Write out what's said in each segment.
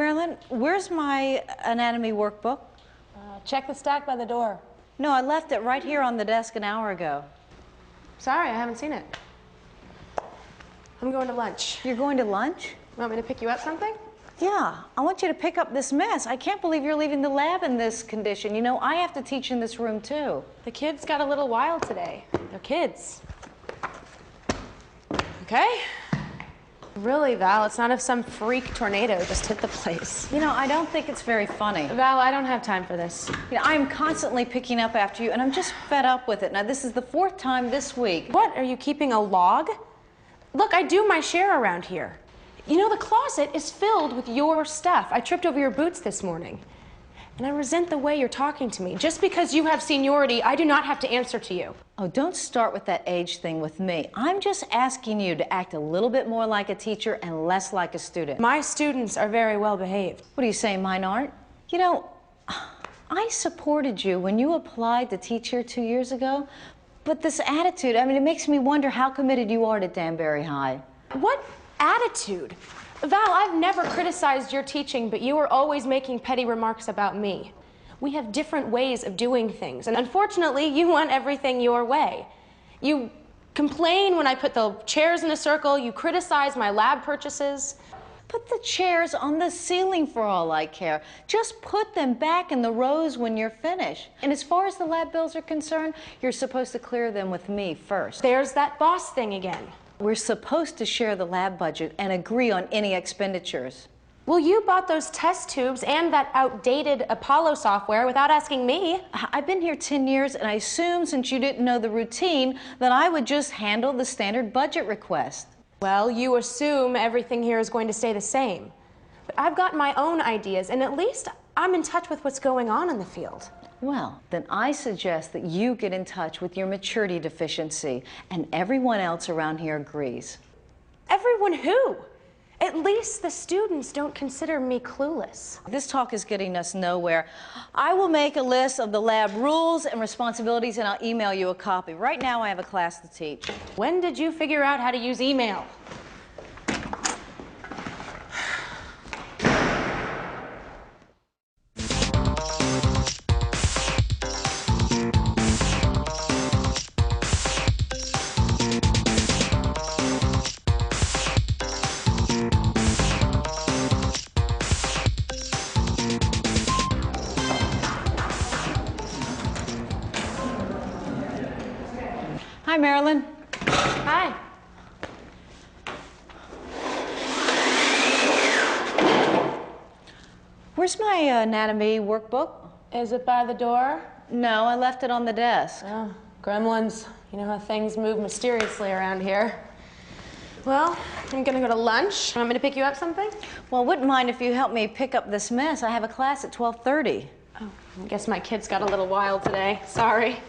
Marilyn, where's my anatomy workbook? Check the stack by the door. No, I left it right here on the desk an hour ago. Sorry, I haven't seen it. I'm going to lunch. You're going to lunch? Want me to pick you up something? Yeah, I want you to pick up this mess. I can't believe you're leaving the lab in this condition. You know, I have to teach in this room too. The kids got a little wild today. They're kids. Okay? Really, Val, it's not if some freak tornado just hit the place. You know, I don't think it's very funny. Val, I don't have time for this. You know, I'm constantly picking up after you, and I'm just fed up with it. Now, this is the 4th time this week. What, are you keeping a log? Look, I do my share around here. You know, the closet is filled with your stuff. I tripped over your boots this morning. And I resent the way you're talking to me. Just because you have seniority, I do not have to answer to you. Oh, don't start with that age thing with me. I'm just asking you to act a little bit more like a teacher and less like a student. My students are very well behaved. What are you saying, mine aren't? You know, I supported you when you applied to teach here 2 years ago, but this attitude, I mean, it makes me wonder how committed you are to Danbury High. What attitude? Val, I've never criticized your teaching, but you are always making petty remarks about me. We have different ways of doing things, and unfortunately, you want everything your way. You complain when I put the chairs in a circle, you criticize my lab purchases. Put the chairs on the ceiling for all I care. Just put them back in the rows when you're finished. And as far as the lab bills are concerned, you're supposed to clear them with me first. There's that boss thing again. We're supposed to share the lab budget and agree on any expenditures. Well, you bought those test tubes and that outdated Apollo software without asking me. I've been here 10 years, and I assumed since you didn't know the routine that I would just handle the standard budget request. Well, you assume everything here is going to stay the same. But I've got my own ideas, and at least I'm in touch with what's going on in the field. Well, then I suggest that you get in touch with your maturity deficiency, and everyone else around here agrees. Everyone who? At least the students don't consider me clueless. This talk is getting us nowhere. I will make a list of the lab rules and responsibilities, and I'll email you a copy. Right now, I have a class to teach. When did you figure out how to use email? Hi, Marilyn. Hi. Where's my anatomy workbook? Is it by the door? No, I left it on the desk. Oh, gremlins. You know how things move mysteriously around here. Well, I'm gonna go to lunch. Want me to pick you up something? Well, I wouldn't mind if you helped me pick up this mess. I have a class at 12:30. Oh, I guess my kids got a little wild today. Sorry.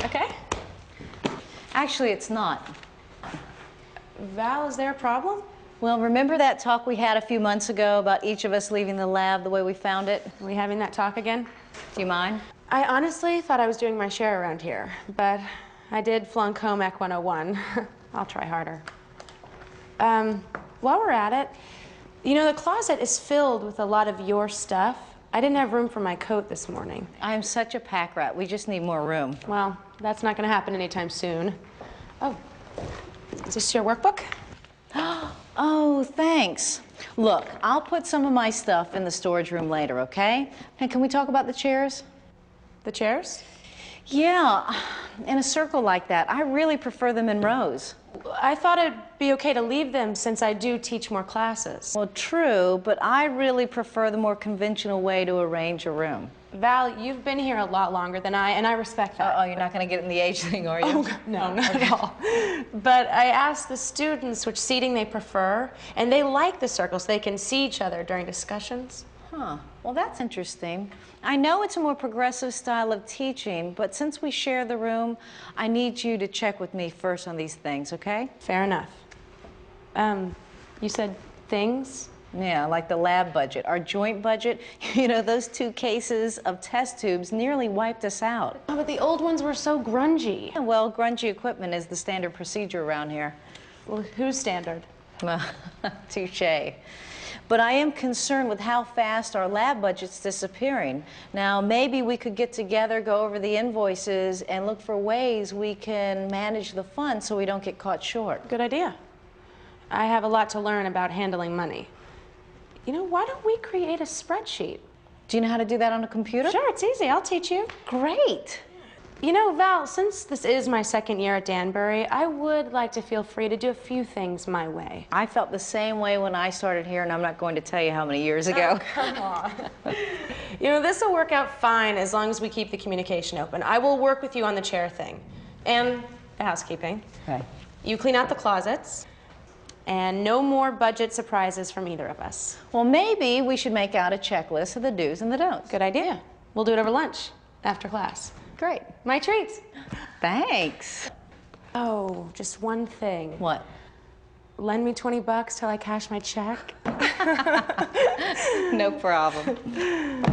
Okay. Actually, it's not. Val, is there a problem? Well, remember that talk we had a few months ago about each of us leaving the lab the way we found it? Are we having that talk again? Do you mind? I honestly thought I was doing my share around here, but I did flunk home Ec 101. I'll try harder. While we're at it, you know, the closet is filled with a lot of your stuff. I didn't have room for my coat this morning. I am such a pack rat. We just need more room. Well, that's not going to happen anytime soon. Oh, is this your workbook? Oh, thanks. Look, I'll put some of my stuff in the storage room later, okay? And can we talk about the chairs? The chairs? Yeah, in a circle like that. I really prefer them in rows. I thought it'd be okay to leave them since I do teach more classes. Well, true, but I really prefer the more conventional way to arrange a room. Val, you've been here a lot longer than I, and I respect that. Oh, you're not going to get in the age thing, are you? Oh, no, not at all. But I asked the students which seating they prefer, and they like the circle so they can see each other during discussions. Huh. Well, that's interesting. I know it's a more progressive style of teaching, but since we share the room, I need you to check with me first on these things, okay? Fair enough. You said things? Yeah, like the lab budget. Our joint budget, you know, those 2 cases of test tubes nearly wiped us out. Oh, but the old ones were so grungy. Well, grungy equipment is the standard procedure around here. Well, who's standard? Touche. But I am concerned with how fast our lab budget's disappearing. Now, maybe we could get together, go over the invoices, and look for ways we can manage the funds so we don't get caught short. Good idea. I have a lot to learn about handling money. You know, why don't we create a spreadsheet? Do you know how to do that on a computer? Sure, it's easy. I'll teach you. Great. You know, Val, since this is my second year at Danbury, I would like to feel free to do a few things my way. I felt the same way when I started here, and I'm not going to tell you how many years ago. Oh, come on. You know, this will work out fine as long as we keep the communication open. I will work with you on the chair thing and the housekeeping. Okay. You clean out the closets, and no more budget surprises from either of us. Well, maybe we should make out a checklist of the do's and the don'ts. Good idea. We'll do it over lunch, after class. Great. My treats. Thanks. Oh, just one thing. What? Lend me $20 till I cash my check. No problem.